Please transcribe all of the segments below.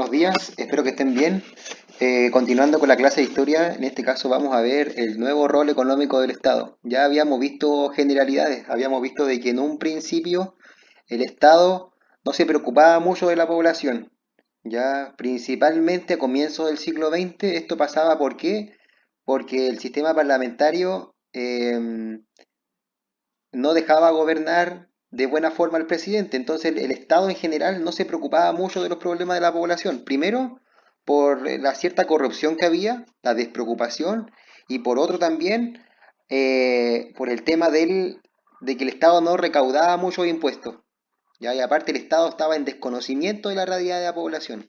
buenos días, espero que estén bien. Continuando con la clase de historia, en este caso vamos a ver el nuevo rol económico del Estado. Ya habíamos visto generalidades, habíamos visto de que en un principio el Estado no se preocupaba mucho de la población. Ya principalmente a comienzos del siglo XX esto pasaba ¿por qué? Porque el sistema parlamentario no dejaba gobernar de buena forma al presidente. Entonces el Estado en general no se preocupaba mucho de los problemas de la población. Primero, por la cierta corrupción que había, la despreocupación, y por otro también, por el tema de que el Estado no recaudaba muchos impuestos. ¿Ya? Y aparte el Estado estaba en desconocimiento de la realidad de la población.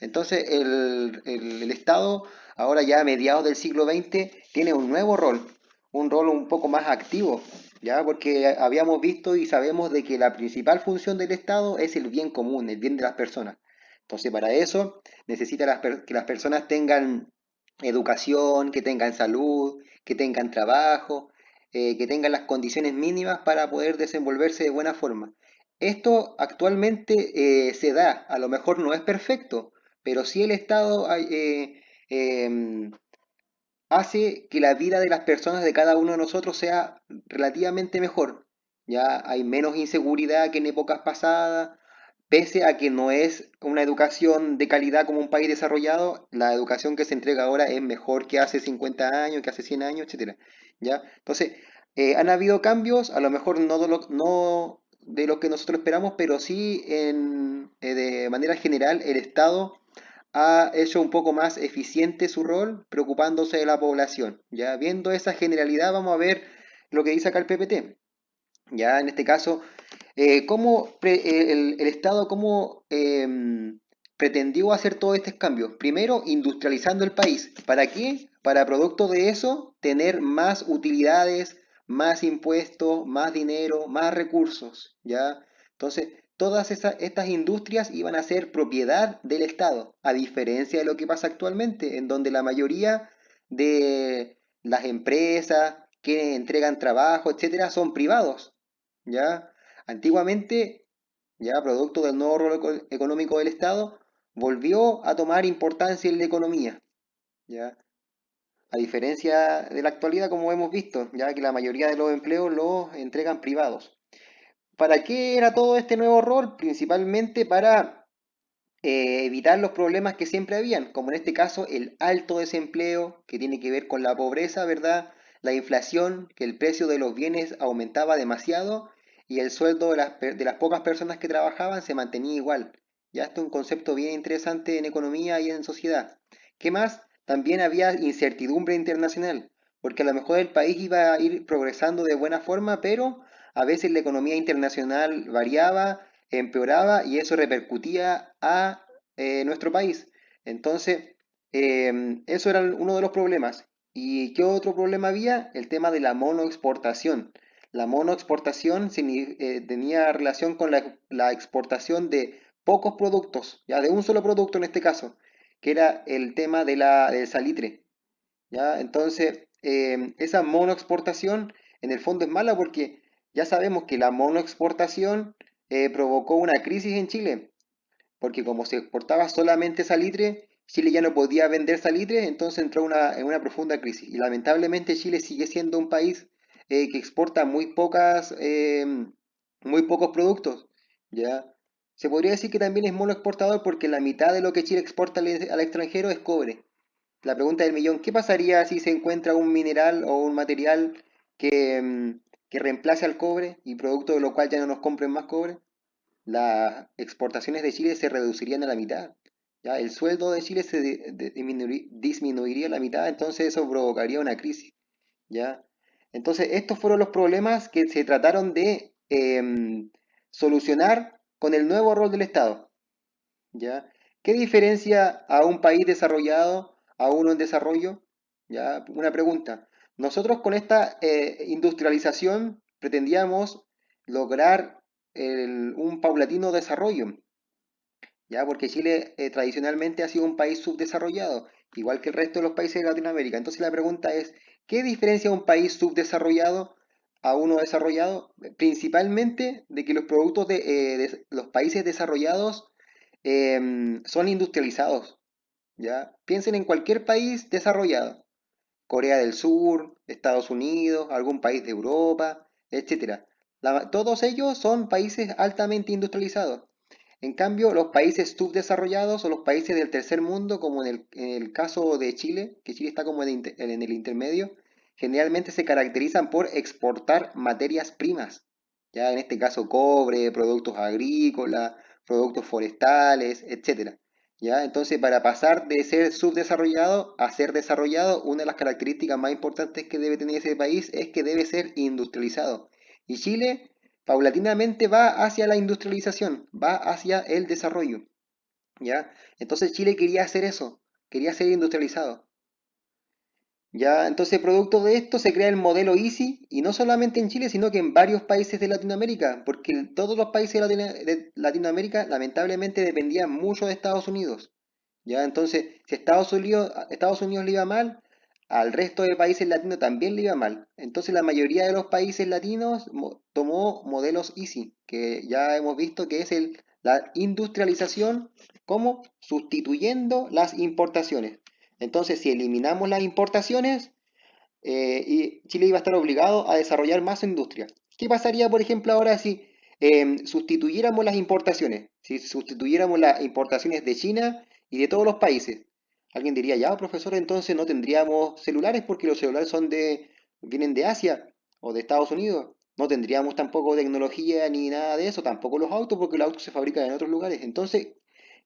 Entonces el Estado, ahora ya a mediados del siglo XX, tiene un rol un poco más activo, ¿ya? Porque habíamos visto y sabemos de que la principal función del Estado es el bien común, el bien de las personas. Entonces para eso necesita que las personas tengan educación, que tengan salud, que tengan trabajo, que tengan las condiciones mínimas para poder desenvolverse de buena forma. Esto actualmente se da, a lo mejor no es perfecto, pero sí el Estado em, hace que la vida de las personas, de cada uno de nosotros, sea relativamente mejor. Ya hay menos inseguridad que en épocas pasadas, pese a que no es una educación de calidad como un país desarrollado, la educación que se entrega ahora es mejor que hace 50 años, que hace 100 años, etcétera. ¿Ya? Entonces, han habido cambios, a lo mejor no de lo que nosotros esperamos, pero sí de manera general el Estado ha hecho un poco más eficiente su rol preocupándose de la población. Ya viendo esa generalidad, vamos a ver lo que dice acá el PPT. Ya en este caso, el Estado cómo pretendió hacer todos estos cambios. Primero, industrializando el país. ¿Para qué? Para producto de eso, tener más utilidades, más impuestos, más dinero, más recursos. ¿Ya? Entonces, estas industrias iban a ser propiedad del Estado, a diferencia de lo que pasa actualmente, en donde la mayoría de las empresas que entregan trabajo, etcétera, son privados. ¿Ya? Antiguamente, ya producto del nuevo rol económico del Estado, volvió a tomar importancia en la economía, ¿ya? A diferencia de la actualidad, como hemos visto, ya que la mayoría de los empleos los entregan privados. ¿Para qué era todo este nuevo rol? Principalmente para evitar los problemas que siempre habían, como en este caso el alto desempleo, que tiene que ver con la pobreza, ¿verdad? La inflación, que el precio de los bienes aumentaba demasiado y el sueldo de las pocas personas que trabajaban se mantenía igual. Ya esto es un concepto bien interesante en economía y en sociedad. ¿Qué más? También había incertidumbre internacional, porque a lo mejor el país iba a ir progresando de buena forma, pero a veces la economía internacional variaba, empeoraba y eso repercutía a nuestro país. Entonces, eso era uno de los problemas. ¿Y qué otro problema había? El tema de la monoexportación. La monoexportación tenía relación con la exportación de pocos productos, ya de un solo producto en este caso, que era el tema del salitre. ¿Ya? Entonces, esa monoexportación en el fondo es mala porque ya sabemos que la monoexportación provocó una crisis en Chile, porque como se exportaba solamente salitre, Chile ya no podía vender salitre, entonces entró en una profunda crisis. Y lamentablemente Chile sigue siendo un país que exporta muy pocos productos, ¿ya? Se podría decir que también es monoexportador porque la mitad de lo que Chile exporta al extranjero es cobre. La pregunta del millón, ¿qué pasaría si se encuentra un mineral o un material que reemplace al cobre y producto de lo cual ya no nos compren más cobre? Las exportaciones de Chile se reducirían a la mitad. ¿Ya? El sueldo de Chile disminuiría a la mitad, entonces eso provocaría una crisis. ¿Ya? Entonces, estos fueron los problemas que se trataron de solucionar con el nuevo rol del Estado. ¿Ya? ¿Qué diferencia a un país desarrollado a uno en desarrollo? ¿Ya? Una pregunta. Nosotros con esta industrialización pretendíamos lograr un paulatino desarrollo, ¿ya? Porque Chile tradicionalmente ha sido un país subdesarrollado, igual que el resto de los países de Latinoamérica. Entonces la pregunta es, ¿qué diferencia un país subdesarrollado a uno desarrollado? Principalmente de que los productos de los países desarrollados son industrializados, ¿ya? Piensen en cualquier país desarrollado, Corea del Sur, Estados Unidos, algún país de Europa, etcétera. Todos ellos son países altamente industrializados. En cambio, los países subdesarrollados o los países del tercer mundo, como en el caso de Chile, que Chile está como en el intermedio, generalmente se caracterizan por exportar materias primas. Ya en este caso cobre, productos agrícolas, productos forestales, etcétera. ¿Ya? Entonces, para pasar de ser subdesarrollado a ser desarrollado, una de las características más importantes que debe tener ese país es que debe ser industrializado. Y Chile paulatinamente va hacia la industrialización, va hacia el desarrollo, ¿ya? Entonces Chile quería hacer eso, quería ser industrializado. Ya, entonces producto de esto se crea el modelo Easy y no solamente en Chile, sino que en varios países de Latinoamérica, porque todos los países de Latinoamérica lamentablemente dependían mucho de Estados Unidos. Ya, entonces, si Estados Unidos le iba mal, al resto de países latinos también le iba mal. Entonces, la mayoría de los países latinos tomó modelos Easy, que ya hemos visto que es la industrialización como sustituyendo las importaciones. Entonces, si eliminamos las importaciones, y Chile iba a estar obligado a desarrollar más industria. ¿Qué pasaría, por ejemplo, ahora si sustituyéramos las importaciones? Si sustituyéramos las importaciones de China y de todos los países. Alguien diría, ya, profesor, entonces no tendríamos celulares porque los celulares vienen de Asia o de Estados Unidos. No tendríamos tampoco tecnología ni nada de eso, tampoco los autos porque los autos se fabrican en otros lugares. Entonces,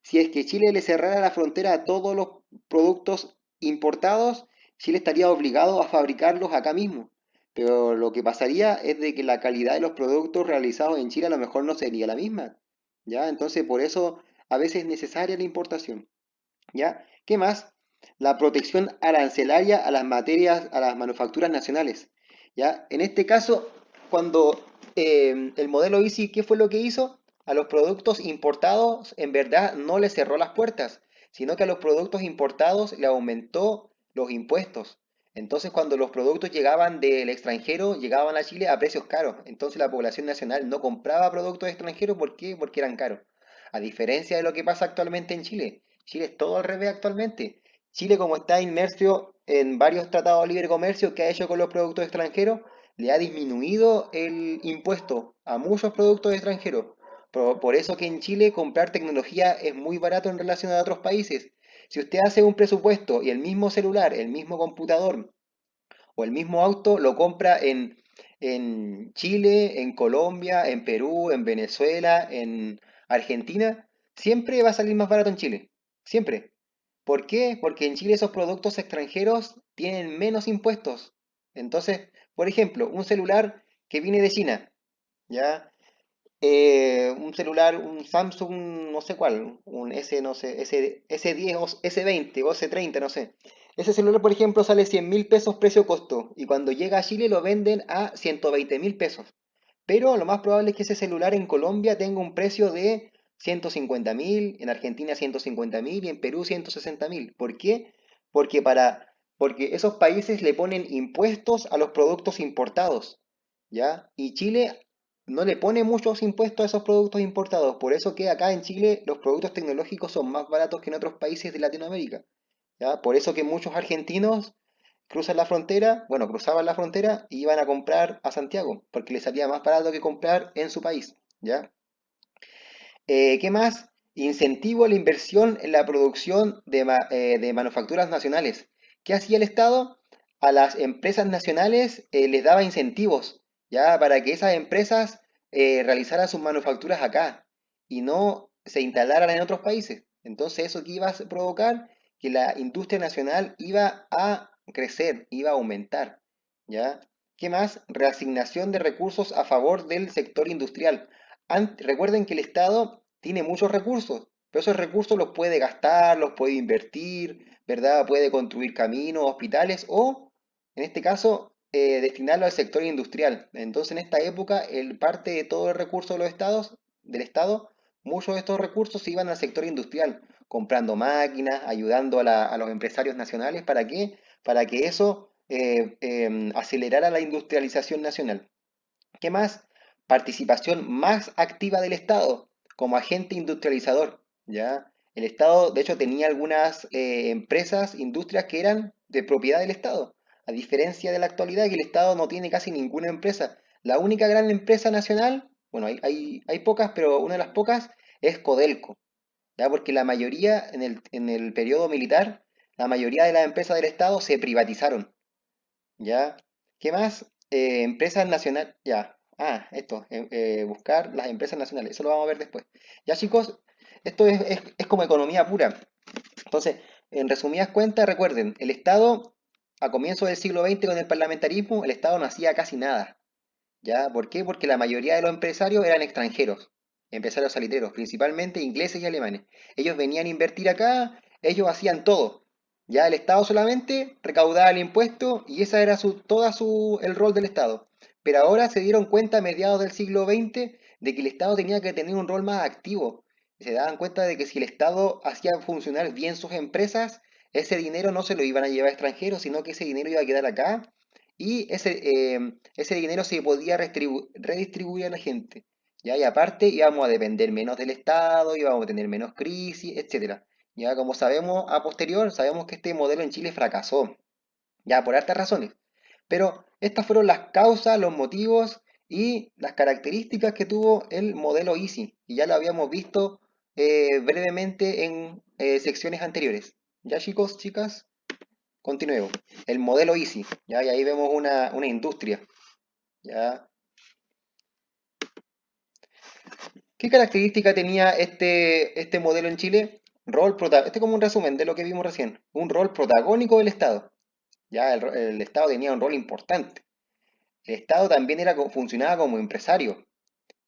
si es que Chile le cerrara la frontera a todos los productos importados, Chile estaría obligado a fabricarlos acá mismo. Pero lo que pasaría es de que la calidad de los productos realizados en Chile a lo mejor no sería la misma. ¿Ya? Entonces, por eso a veces es necesaria la importación. ¿Ya? ¿Qué más? La protección arancelaria a las materias, a las manufacturas nacionales. ¿Ya? En este caso, cuando el modelo Easy, ¿qué fue lo que hizo? A los productos importados, en verdad, no les cerró las puertas, sino que a los productos importados le aumentó los impuestos. Entonces, cuando los productos llegaban del extranjero, llegaban a Chile a precios caros. Entonces, la población nacional no compraba productos extranjeros. ¿Por qué? Porque eran caros. A diferencia de lo que pasa actualmente en Chile. Chile es todo al revés actualmente. Chile, como está inmerso en varios tratados de libre comercio que ha hecho con los productos extranjeros, le ha disminuido el impuesto a muchos productos extranjeros. Por eso que en Chile comprar tecnología es muy barato en relación a otros países. Si usted hace un presupuesto y el mismo celular, el mismo computador o el mismo auto lo compra en Chile, en Colombia, en Perú, en Venezuela, en Argentina, siempre va a salir más barato en Chile. Siempre. ¿Por qué? Porque en Chile esos productos extranjeros tienen menos impuestos. Entonces, por ejemplo, un celular que viene de China, ¿ya? Un celular, un Samsung, no sé cuál, un S, no sé, S10 o S20 o S30, no sé. Ese celular, por ejemplo, sale 100.000 pesos precio-costo y cuando llega a Chile lo venden a 120.000 pesos. Pero lo más probable es que ese celular en Colombia tenga un precio de 150.000, en Argentina 150.000 y en Perú 160.000. ¿Por qué? Porque, porque esos países le ponen impuestos a los productos importados, ¿ya? Y Chile no le pone muchos impuestos a esos productos importados. Por eso que acá en Chile los productos tecnológicos son más baratos que en otros países de Latinoamérica, ¿ya? Por eso que muchos argentinos cruzan la frontera, bueno, cruzaban la frontera y iban a comprar a Santiago, porque les salía más barato que comprar en su país, ¿ya? ¿Qué más? Incentivo a la inversión en la producción de manufacturas nacionales. ¿Qué hacía el Estado? A las empresas nacionales les daba incentivos, ¿ya? Para que esas empresas realizaran sus manufacturas acá y no se instalaran en otros países. Entonces, ¿eso qué iba a provocar? Que la industria nacional iba a crecer, iba a aumentar, ¿ya? ¿Qué más? Reasignación de recursos a favor del sector industrial. Recuerden que el Estado tiene muchos recursos, pero esos recursos los puede gastar, los puede invertir, ¿verdad? Puede construir caminos, hospitales o, en este caso, destinarlo al sector industrial. Entonces, en esta época, parte de todo el recurso de los estados, del Estado, muchos de estos recursos se iban al sector industrial, comprando máquinas, ayudando a los empresarios nacionales. ¿Para qué? Para que eso acelerara la industrialización nacional. ¿Qué más? Participación más activa del Estado como agente industrializador. ¿ya? El Estado, de hecho, tenía algunas empresas, industrias que eran de propiedad del Estado, a diferencia de la actualidad que el Estado no tiene casi ninguna empresa. La única gran empresa nacional, bueno, hay pocas, pero una de las pocas es Codelco, ¿ya? Porque la mayoría, en el periodo militar, la mayoría de las empresas del Estado se privatizaron, ¿ya? ¿Qué más? Empresas nacionales, ya. Esto, buscar las empresas nacionales, eso lo vamos a ver después. Ya chicos, esto es como economía pura. Entonces, en resumidas cuentas, recuerden, el Estado, a comienzos del siglo XX con el parlamentarismo, el Estado no hacía casi nada. ¿Ya? ¿Por qué? Porque la mayoría de los empresarios eran extranjeros, empresarios salitreros, principalmente ingleses y alemanes. Ellos venían a invertir acá, ellos hacían todo. Ya el Estado solamente recaudaba el impuesto y ese era el rol del Estado. Pero ahora se dieron cuenta a mediados del siglo XX de que el Estado tenía que tener un rol más activo. Se daban cuenta de que si el Estado hacía funcionar bien sus empresas, ese dinero no se lo iban a llevar a extranjeros, sino que ese dinero iba a quedar acá y ese dinero se podía redistribuir a la gente. ¿Ya? Y aparte íbamos a depender menos del Estado, íbamos a tener menos crisis, etcétera. Ya como sabemos a posterior, sabemos que este modelo en Chile fracasó, ya por hartas razones. Pero estas fueron las causas, los motivos y las características que tuvo el modelo Easy. Y ya lo habíamos visto brevemente en secciones anteriores. ¿Ya chicos, chicas? Continuemos. El modelo Easy, ¿ya? Y ahí vemos una industria, ¿ya? ¿Qué característica tenía este modelo en Chile? Este es como un resumen de lo que vimos recién. Un rol protagónico del Estado, ¿ya? El Estado tenía un rol importante. El Estado también funcionaba como empresario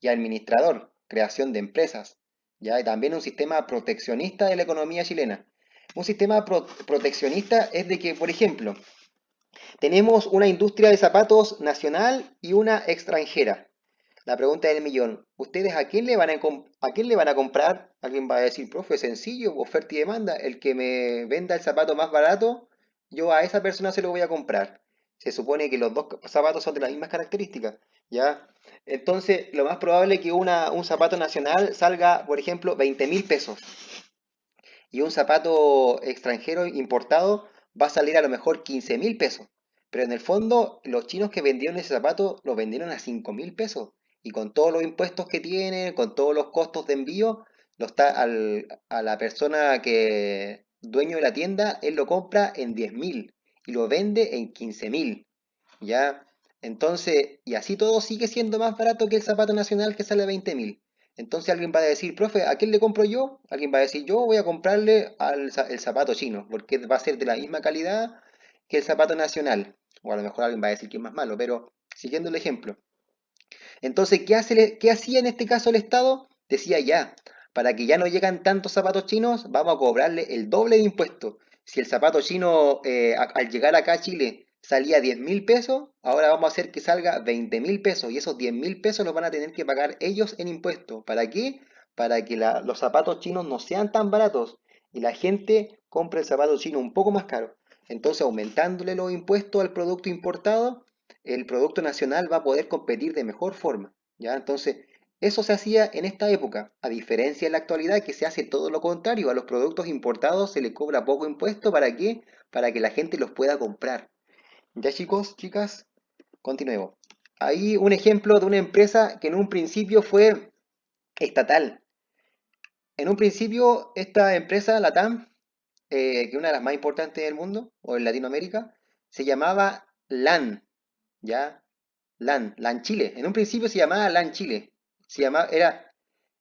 y administrador, creación de empresas, ¿ya? Y también un sistema proteccionista de la economía chilena. Un sistema proteccionista es de que, por ejemplo, tenemos una industria de zapatos nacional y una extranjera. La pregunta del millón, ¿ustedes a quién le van a comprar? Alguien va a decir, profe, sencillo, oferta y demanda. El que me venda el zapato más barato, yo a esa persona se lo voy a comprar. Se supone que los dos zapatos son de las mismas características, ¿ya? Entonces, lo más probable es que un zapato nacional salga, por ejemplo, 20.000 pesos y un zapato extranjero importado va a salir a lo mejor 15.000 pesos. Pero en el fondo, los chinos que vendieron ese zapato lo vendieron a 5.000 pesos. Y con todos los impuestos que tienen, con todos los costos de envío, a la persona que dueño de la tienda, él lo compra en 10.000 y lo vende en 15.000. ¿Ya? Entonces, y así todo sigue siendo más barato que el zapato nacional que sale a 20.000. Entonces alguien va a decir, profe, ¿a quién le compro yo? Alguien va a decir, yo voy a comprarle el zapato chino, porque va a ser de la misma calidad que el zapato nacional. O a lo mejor alguien va a decir que es más malo, pero siguiendo el ejemplo. Entonces, ¿qué hacía en este caso el Estado? Decía ya, para que ya no llegan tantos zapatos chinos, vamos a cobrarle el doble de impuestos. Si el zapato chino al llegar acá a Chile salía 10.000 pesos, ahora vamos a hacer que salga 20.000 pesos y esos 10.000 pesos los van a tener que pagar ellos en impuestos. ¿Para qué? Para que los zapatos chinos no sean tan baratos y la gente compre el zapato chino un poco más caro. Entonces, aumentándole los impuestos al producto importado, el producto nacional va a poder competir de mejor forma, ¿ya? Entonces, eso se hacía en esta época, a diferencia de la actualidad que se hace todo lo contrario, a los productos importados se les cobra poco impuesto, ¿para qué? Para que la gente los pueda comprar. Ya chicos, chicas, continuemos. Ahí un ejemplo de una empresa que en un principio fue estatal. En un principio esta empresa, la TAM, que es una de las más importantes del mundo, o en Latinoamérica, se llamaba LAN, ¿ya? LAN Chile. En un principio se llamaba LAN Chile. Era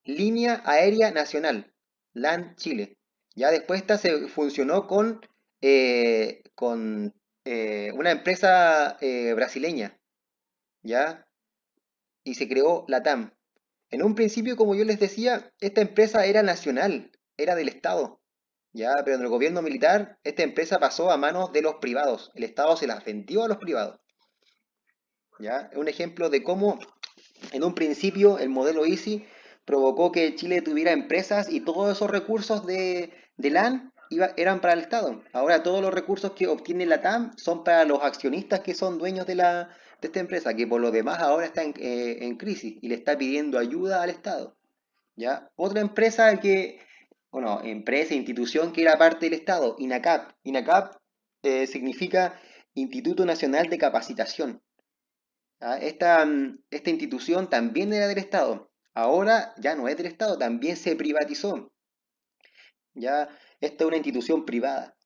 Línea Aérea Nacional, LAN Chile. Ya después esta se funcionó con una empresa brasileña, ¿ya? Y se creó la TAM. En un principio, como yo les decía, esta empresa era nacional, era del Estado, ¿ya? Pero en el gobierno militar, esta empresa pasó a manos de los privados. El Estado se las vendió a los privados, ¿ya? Es un ejemplo de cómo en un principio, el modelo Easy provocó que Chile tuviera empresas y todos esos recursos de LAN eran para el Estado. Ahora todos los recursos que obtiene la TAM son para los accionistas que son dueños de esta empresa, que por lo demás ahora está en crisis y le está pidiendo ayuda al Estado. ¿Ya? Otra empresa bueno, empresa, institución que era parte del Estado, INACAP. INACAP significa Instituto Nacional de Capacitación. ¿Ya? Esta institución también era del Estado. Ahora ya no es del Estado, también se privatizó. Ya, esta es una institución privada.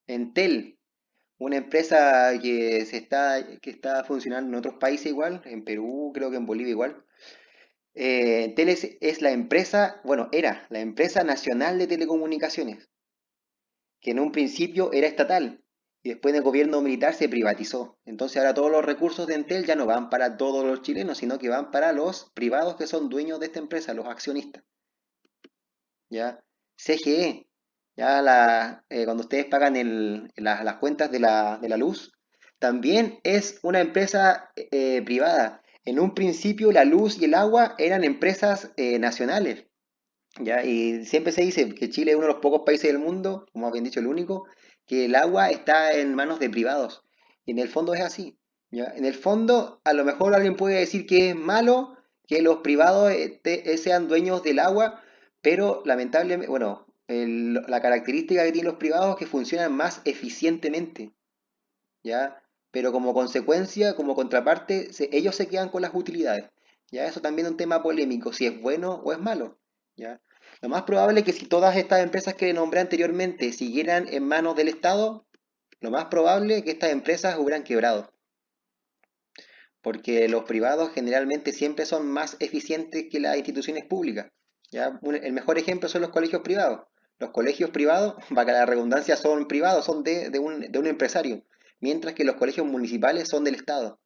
Entel, una empresa que está funcionando en otros países igual, en Perú, creo que en Bolivia igual. Entel es la empresa, bueno, era la empresa nacional de telecomunicaciones, que en un principio era estatal y después del gobierno militar se privatizó. Entonces ahora todos los recursos de Entel ya no van para todos los chilenos, sino que van para los privados que son dueños de esta empresa, los accionistas. ¿Ya? CGE, cuando ustedes pagan las cuentas de la luz, también es una empresa privada. En un principio la luz y el agua eran empresas nacionales, ¿ya? Y siempre se dice que Chile es uno de los pocos países del mundo, como habían dicho el único, que el agua está en manos de privados. Y en el fondo es así, ¿ya? En el fondo, a lo mejor alguien puede decir que es malo que los privados sean dueños del agua, pero lamentablemente, bueno, la característica que tienen los privados es que funcionan más eficientemente, ¿ya? Pero como consecuencia, como contraparte, ellos se quedan con las utilidades, ¿ya? Eso también es un tema polémico, si es bueno o es malo, ¿ya? Lo más probable es que si todas estas empresas que nombré anteriormente siguieran en manos del Estado, lo más probable es que estas empresas hubieran quebrado, porque los privados generalmente siempre son más eficientes que las instituciones públicas, ¿ya? El mejor ejemplo son los colegios privados. Los colegios privados, para la redundancia, son privados, son de un empresario, mientras que los colegios municipales son del Estado,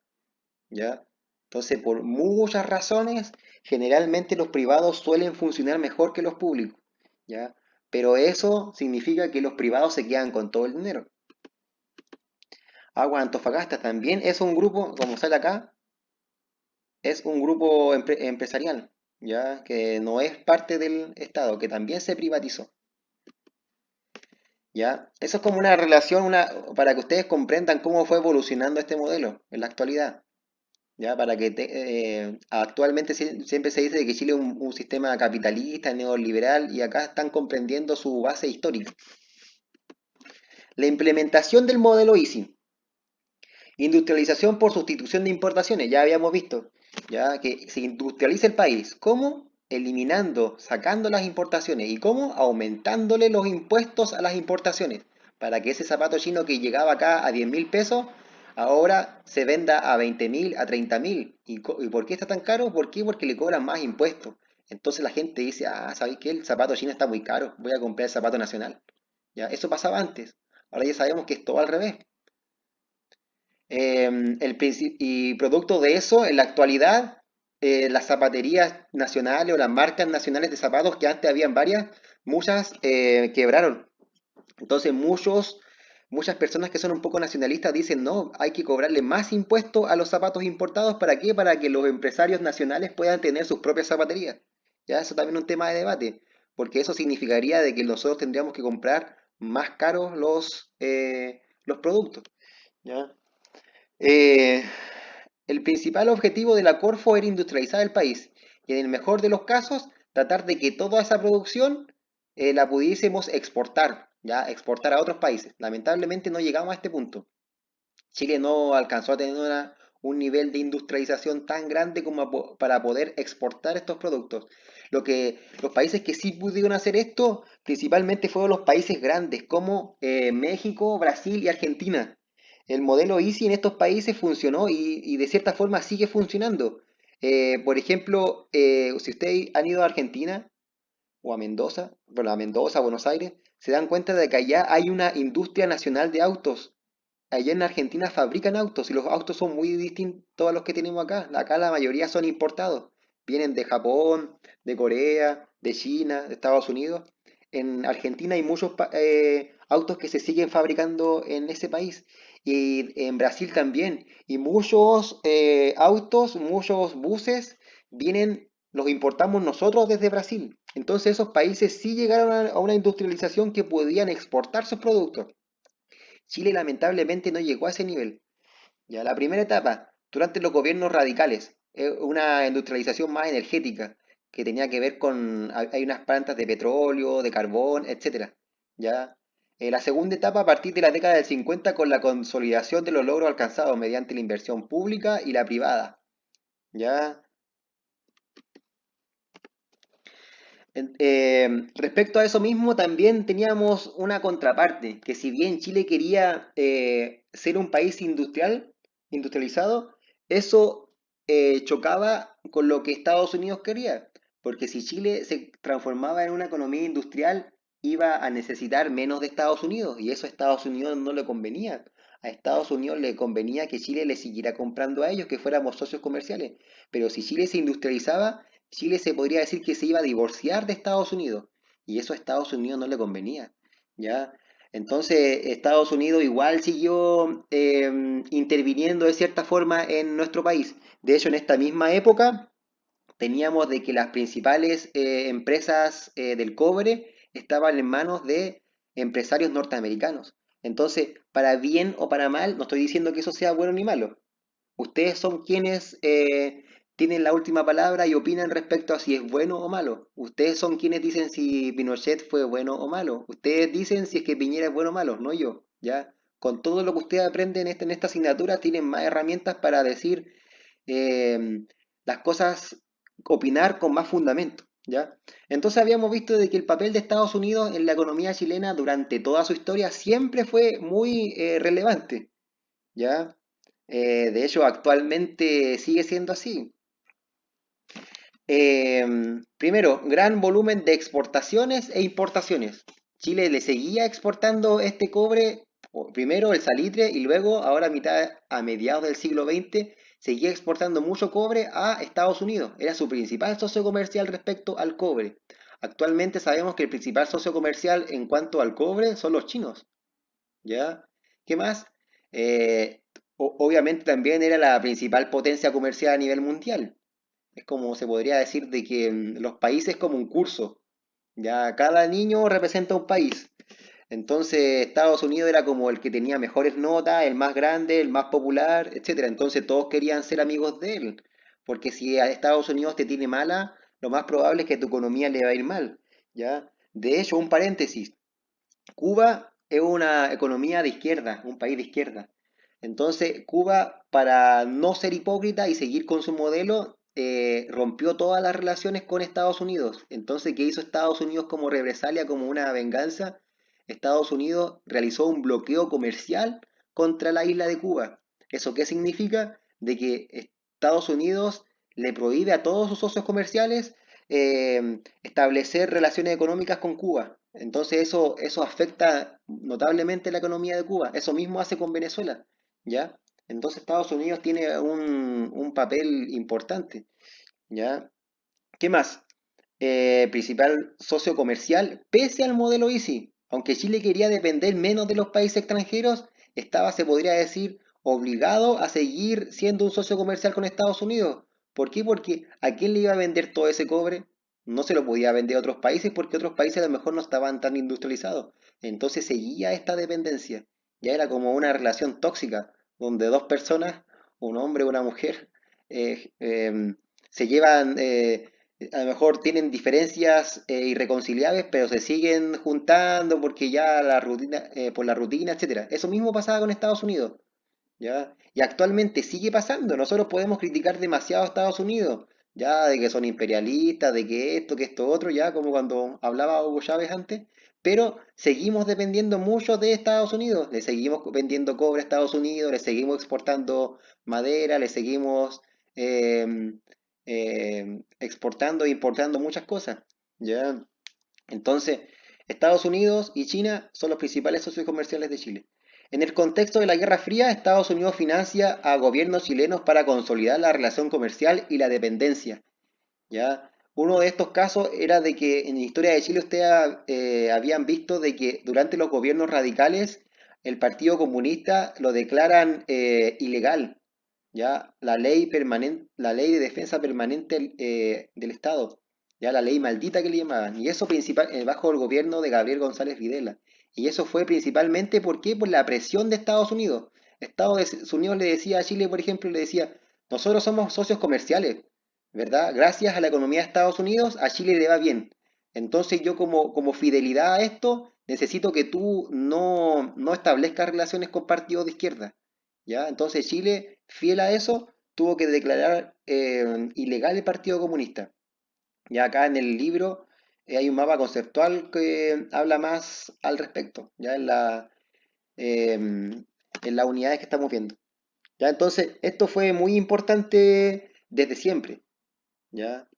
¿ya? Entonces, por muchas razones, generalmente los privados suelen funcionar mejor que los públicos, ¿ya? Pero eso significa que los privados se quedan con todo el dinero. Agua Antofagasta también es un grupo, como sale acá, es un grupo empresarial, ¿ya? Que no es parte del Estado, que también se privatizó, ¿ya? Eso es como una relación, para que ustedes comprendan cómo fue evolucionando este modelo en la actualidad. ¿Ya? Actualmente siempre se dice que Chile es un sistema capitalista, neoliberal, y acá están comprendiendo su base histórica. La implementación del modelo Easy. Industrialización por sustitución de importaciones, ya habíamos visto, ya que se industrializa el país. ¿Cómo? Eliminando, sacando las importaciones. ¿Y cómo? Aumentándole los impuestos a las importaciones. Para que ese zapato chino que llegaba acá a 10.000 pesos, ahora se venda a 20.000, a 30.000. ¿Y por qué está tan caro? ¿Por qué? Porque le cobran más impuestos. Entonces la gente dice, ¿sabes qué? El zapato chino está muy caro, voy a comprar el zapato nacional. ¿Ya? Eso pasaba antes. Ahora ya sabemos que es todo al revés. Y producto de eso, en la actualidad, las zapaterías nacionales o las marcas nacionales de zapatos, que antes habían varias, muchas quebraron. Entonces muchas personas que son un poco nacionalistas dicen, no, hay que cobrarle más impuestos a los zapatos importados. ¿Para qué? Para que los empresarios nacionales puedan tener sus propias zapaterías. Ya, eso también es un tema de debate, porque eso significaría de que nosotros tendríamos que comprar más caros los productos. ¿Ya? Eh, el principal objetivo de la Corfo era industrializar el país y en el mejor de los casos tratar de que toda esa producción la pudiésemos exportar, ya exportar a otros países. Lamentablemente no llegamos a este punto. Chile no alcanzó a tener un nivel de industrialización tan grande como para poder exportar estos productos. Los países que sí pudieron hacer esto principalmente fueron los países grandes como México, Brasil y Argentina. El modelo Easy en estos países funcionó y de cierta forma sigue funcionando. Por ejemplo, si ustedes han ido a Argentina o a Mendoza, bueno, a Mendoza, Buenos Aires, se dan cuenta de que allá hay una industria nacional de autos. Allá en Argentina fabrican autos y los autos son muy distintos a los que tenemos acá. Acá la mayoría son importados. Vienen de Japón, de Corea, de China, de Estados Unidos. En Argentina hay muchos autos que se siguen fabricando en ese país. Y en Brasil también. Y muchos autos, muchos buses los importamos nosotros desde Brasil. Entonces esos países sí llegaron a una industrialización que podían exportar sus productos. Chile lamentablemente no llegó a ese nivel. Ya la primera etapa, durante los gobiernos radicales, una industrialización más energética, que tenía que ver con, hay unas plantas de petróleo, de carbón, etcétera, ¿ya? La segunda etapa a partir de la década del 50 con la consolidación de los logros alcanzados mediante la inversión pública y la privada, ¿ya? Respecto a eso mismo, también teníamos una contraparte, que si bien Chile quería ser un país industrializado, eso chocaba con lo que Estados Unidos quería, porque si Chile se transformaba en una economía industrial, iba a necesitar menos de Estados Unidos, y eso a Estados Unidos no le convenía. A Estados Unidos le convenía que Chile le siguiera comprando a ellos, que fuéramos socios comerciales, pero si Chile se industrializaba, Chile se podría decir que se iba a divorciar de Estados Unidos y eso a Estados Unidos no le convenía, ¿ya? Entonces Estados Unidos igual siguió interviniendo de cierta forma en nuestro país. De hecho, en esta misma época teníamos de que las principales empresas del cobre estaban en manos de empresarios norteamericanos. Entonces, para bien o para mal, no estoy diciendo que eso sea bueno ni malo. Ustedes son quienes tienen la última palabra y opinan respecto a si es bueno o malo. Ustedes son quienes dicen si Pinochet fue bueno o malo. Ustedes dicen si es que Piñera es bueno o malo, no yo, ¿ya? Con todo lo que ustedes aprenden en esta asignatura, tienen más herramientas para decir eh, las cosas, opinar con más fundamento, ¿ya? Entonces habíamos visto de que el papel de Estados Unidos en la economía chilena durante toda su historia siempre fue muy relevante, ¿ya? De hecho, actualmente sigue siendo así. Primero, gran volumen de exportaciones e importaciones. Chile le seguía exportando este cobre, primero el salitre y luego, ahora a mediados del siglo XX, seguía exportando mucho cobre a Estados Unidos. Era su principal socio comercial respecto al cobre. Actualmente sabemos que el principal socio comercial en cuanto al cobre son los chinos. ¿Ya? ¿Qué más? Eh, Obviamente también era la principal potencia comercial a nivel mundial. Es como se podría decir de que los países como un curso. Ya cada niño representa un país. Entonces Estados Unidos era como el que tenía mejores notas, el más grande, el más popular, etcétera. Entonces todos querían ser amigos de él. Porque si a Estados Unidos te tiene mala, lo más probable es que tu economía le va a ir mal. ¿Ya? De hecho, un paréntesis. Cuba es una economía de izquierda, un país de izquierda. Entonces, Cuba, para no ser hipócrita y seguir con su modelo, rompió todas las relaciones con Estados Unidos. Entonces, ¿qué hizo Estados Unidos como represalia, como una venganza? Estados Unidos realizó un bloqueo comercial contra la isla de Cuba. ¿Eso qué significa? De que Estados Unidos le prohíbe a todos sus socios comerciales establecer relaciones económicas con Cuba. Entonces eso afecta notablemente la economía de Cuba. Eso mismo hace con Venezuela, ¿ya? Entonces Estados Unidos tiene un papel importante, ¿ya? ¿Qué más? Principal socio comercial, pese al modelo Easy. Aunque Chile quería depender menos de los países extranjeros, estaba, se podría decir, obligado a seguir siendo un socio comercial con Estados Unidos. ¿Por qué? Porque ¿a quién le iba a vender todo ese cobre? No se lo podía vender a otros países porque otros países a lo mejor no estaban tan industrializados. Entonces seguía esta dependencia. Ya era como una relación tóxica, donde dos personas, un hombre y una mujer, eh, em, se llevan a lo mejor tienen diferencias irreconciliables, pero se siguen juntando porque ya la rutina, por la rutina, etcétera. Eso mismo pasaba con Estados Unidos, ¿ya? Y actualmente sigue pasando. Nosotros podemos criticar demasiado a Estados Unidos, ya de que son imperialistas, de que esto otro, ya como cuando hablaba Hugo Chávez antes, pero seguimos dependiendo mucho de Estados Unidos. Le seguimos vendiendo cobre a Estados Unidos, le seguimos exportando madera, le seguimos em, exportando e importando muchas cosas, ¿ya? Entonces, Estados Unidos y China son los principales socios comerciales de Chile. En el contexto de la Guerra Fría, Estados Unidos financia a gobiernos chilenos para consolidar la relación comercial y la dependencia, ¿ya? Uno de estos casos era de que en la historia de Chile ustedes habían visto de que durante los gobiernos radicales el Partido Comunista lo declaran ilegal, ya la ley de defensa permanente del Estado, ya la ley maldita que le llamaban, y eso bajo el gobierno de Gabriel González Videla. Y eso fue principalmente ¿por qué? Por la presión de Estados Unidos. Estados Unidos le decía a Chile, por ejemplo, le decía, nosotros somos socios comerciales, ¿verdad? Gracias a la economía de Estados Unidos, a Chile le va bien. Entonces yo como fidelidad a esto, necesito que tú no establezcas relaciones con partidos de izquierda, ¿ya? Entonces Chile, fiel a eso, tuvo que declarar ilegal el Partido Comunista. Ya acá en el libro hay un mapa conceptual que habla más al respecto, ya en las unidades que estamos viendo. Ya, entonces, esto fue muy importante desde siempre, ¿ya?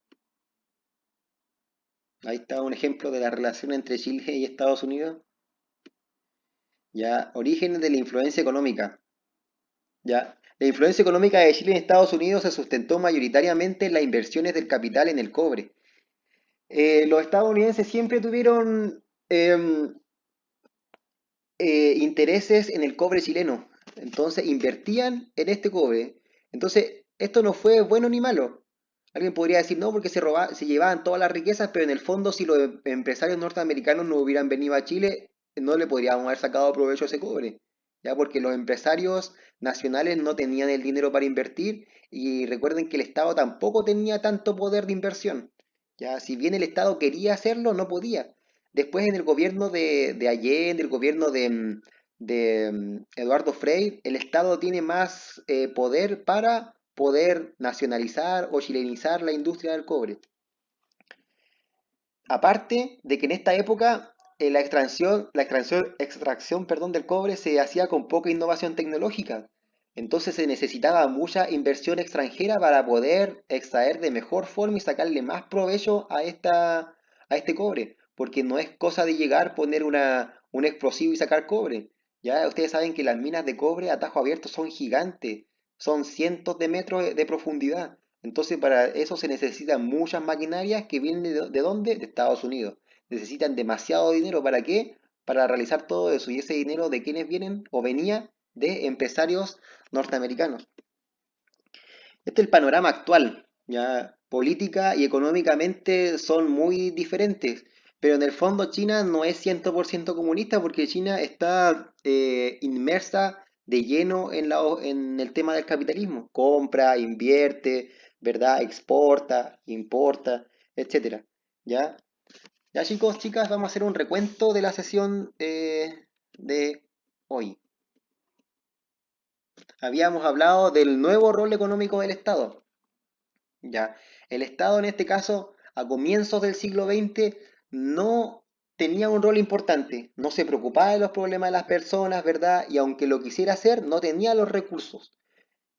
Ahí está un ejemplo de la relación entre Chile y Estados Unidos. Ya, orígenes de la influencia económica. Ya, la influencia económica de Chile en Estados Unidos se sustentó mayoritariamente en las inversiones del capital en el cobre. Los estadounidenses siempre tuvieron intereses en el cobre chileno, entonces invertían en este cobre. Entonces, esto no fue bueno ni malo. Alguien podría decir, no, porque se llevaban todas las riquezas, pero en el fondo, si los empresarios norteamericanos no hubieran venido a Chile, no le podríamos haber sacado provecho a ese cobre. Ya, porque los empresarios nacionales no tenían el dinero para invertir y recuerden que el Estado tampoco tenía tanto poder de inversión. Ya, si bien el Estado quería hacerlo, no podía. Después en el gobierno de Allende, el gobierno de Eduardo Frei, el Estado tiene más poder para poder nacionalizar o chilenizar la industria del cobre. Aparte de que en esta época la extracción, del cobre se hacía con poca innovación tecnológica. Entonces se necesitaba mucha inversión extranjera para poder extraer de mejor forma y sacarle más provecho a este cobre. Porque no es cosa de llegar, poner un explosivo y sacar cobre. Ya ustedes saben que las minas de cobre a tajo abierto son gigantes, son cientos de metros de profundidad. Entonces, para eso se necesitan muchas maquinarias que vienen ¿de dónde? De Estados Unidos. Necesitan demasiado dinero. ¿Para qué? Para realizar todo eso. ¿Y ese dinero de quiénes vienen o venía? De empresarios norteamericanos. Este es el panorama actual. Ya política y económicamente son muy diferentes. Pero en el fondo China no es 100% comunista porque China está inmersa de lleno en el tema del capitalismo. Compra, invierte, ¿verdad? Exporta, importa, etcétera. ¿Ya? Ya chicos, chicas, vamos a hacer un recuento de la sesión de hoy. Habíamos hablado del nuevo rol económico del Estado. Ya, el Estado en este caso, a comienzos del siglo XX, no tenía un rol importante, no se preocupaba de los problemas de las personas, ¿verdad? Y aunque lo quisiera hacer, no tenía los recursos.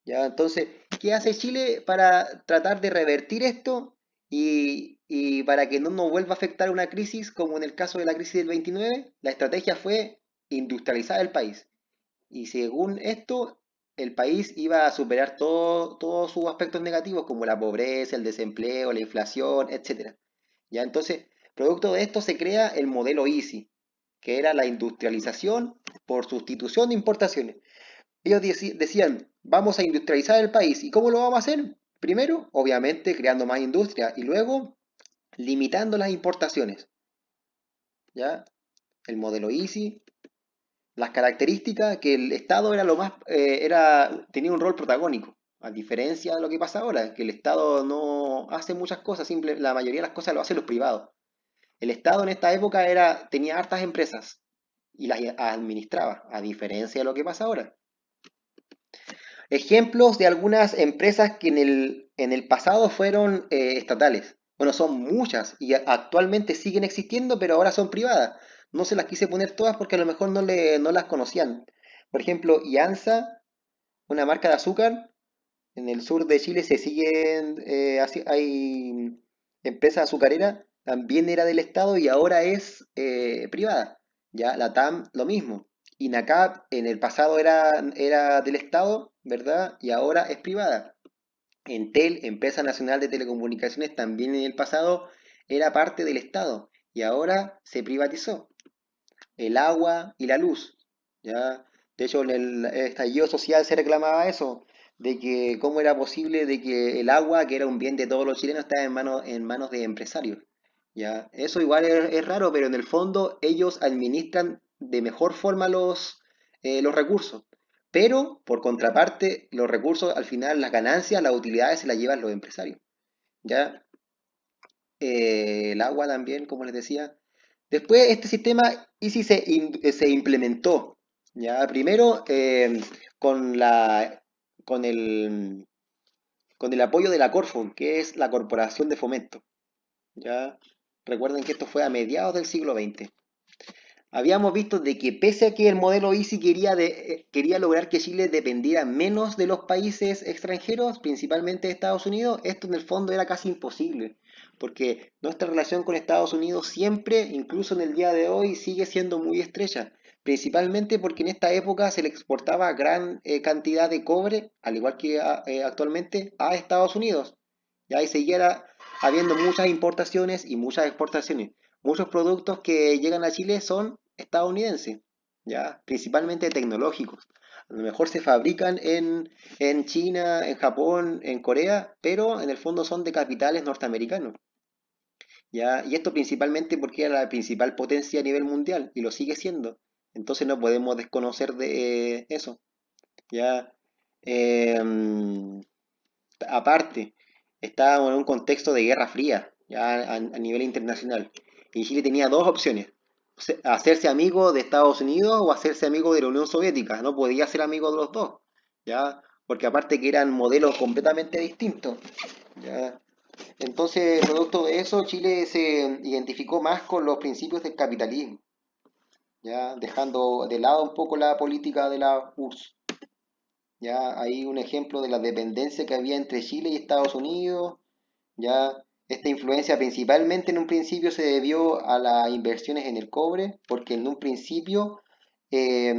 Ya, entonces, ¿qué hace Chile para tratar de revertir esto y para que no nos vuelva a afectar una crisis como en el caso de la crisis del 29? La estrategia fue industrializar el país. Y según esto, el país iba a superar todos sus aspectos negativos como la pobreza, el desempleo, la inflación, etcétera. Ya entonces, producto de esto se crea el modelo EASY, que era la industrialización por sustitución de importaciones. Ellos decían, vamos a industrializar el país. ¿Y cómo lo vamos a hacer? Primero, obviamente, creando más industria y luego limitando las importaciones. ¿Ya? El modelo EASY. Las características que el Estado era lo más, tenía un rol protagónico, a diferencia de lo que pasa ahora, que el Estado no hace muchas cosas, la mayoría de las cosas lo hacen los privados. El Estado en esta época tenía hartas empresas y las administraba, a diferencia de lo que pasa ahora. Ejemplos de algunas empresas que en el pasado fueron estatales. Bueno, son muchas y actualmente siguen existiendo, pero ahora son privadas. No se las quise poner todas porque a lo mejor no las conocían. Por ejemplo, IANSA, una marca de azúcar, en el sur de Chile se siguen, hay empresa azucarera, también era del Estado y ahora es privada. Ya, la TAM, lo mismo. INACAP en el pasado era del Estado, ¿verdad? Y ahora es privada. Entel, Empresa Nacional de Telecomunicaciones, también en el pasado era parte del Estado y ahora se privatizó. El agua y la luz, ¿ya? De hecho, en el estallido social se reclamaba eso, de que cómo era posible de que el agua, que era un bien de todos los chilenos, estaba en manos de empresarios, ¿ya? Eso igual es raro, pero en el fondo ellos administran de mejor forma los recursos. Pero, por contraparte, los recursos, al final, las ganancias, las utilidades se las llevan los empresarios. ¿ya? El agua también, como les decía. Después este sistema ISI se implementó, ¿ya? Primero con la, con el, con el apoyo de la Corfo, que es la Corporación de Fomento, ¿ya? Recuerden que esto fue a mediados del siglo XX. Habíamos visto de que pese a que el modelo Easy quería lograr que Chile dependiera menos de los países extranjeros, principalmente de Estados Unidos, esto en el fondo era casi imposible, porque nuestra relación con Estados Unidos siempre, incluso en el día de hoy, sigue siendo muy estrecha, principalmente porque en esta época se le exportaba gran cantidad de cobre, al igual que actualmente, a Estados Unidos. Ya ahí siguiera habiendo muchas importaciones y muchas exportaciones. Muchos productos que llegan a Chile son estadounidenses, ¿ya? Principalmente tecnológicos. A lo mejor se fabrican en China, en Japón, en Corea, pero en el fondo son de capitales norteamericanos, ¿ya? Y esto principalmente porque era la principal potencia a nivel mundial y lo sigue siendo. Entonces no podemos desconocer de eso, ¿ya? Aparte, estábamos en un contexto de guerra fría, ya a nivel internacional. Y Chile tenía dos opciones: hacerse amigo de Estados Unidos o hacerse amigo de la Unión Soviética. No podía ser amigo de los dos, ¿ya? Porque aparte que eran modelos completamente distintos, ¿ya? Entonces, producto de eso, Chile se identificó más con los principios del capitalismo, ¿ya? Dejando de lado un poco la política de la URSS. Ya hay un ejemplo de la dependencia que había entre Chile y Estados Unidos. Ya esta influencia principalmente en un principio se debió a las inversiones en el cobre, porque en un principio eh,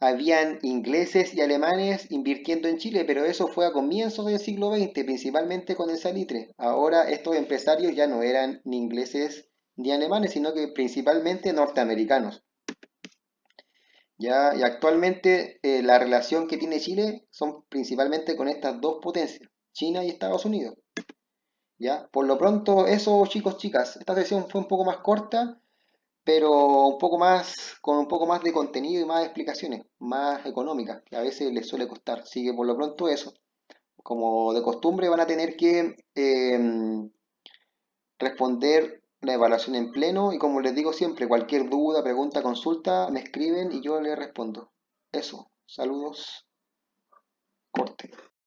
habían ingleses y alemanes invirtiendo en Chile, pero eso fue a comienzos del siglo XX, principalmente con el salitre. Ahora estos empresarios ya no eran ni ingleses ni alemanes, sino que principalmente norteamericanos. Ya, y actualmente la relación que tiene Chile son principalmente con estas dos potencias, China y Estados Unidos. ¿Ya? Por lo pronto, eso, chicos, chicas. Esta sesión fue un poco más corta, pero un poco más, con un poco más de contenido y más explicaciones, más económicas, que a veces les suele costar. Así que por lo pronto eso. Como de costumbre van a tener que responder la evaluación en pleno y como les digo siempre, cualquier duda, pregunta, consulta, me escriben y yo les respondo. Eso. Saludos. Corte.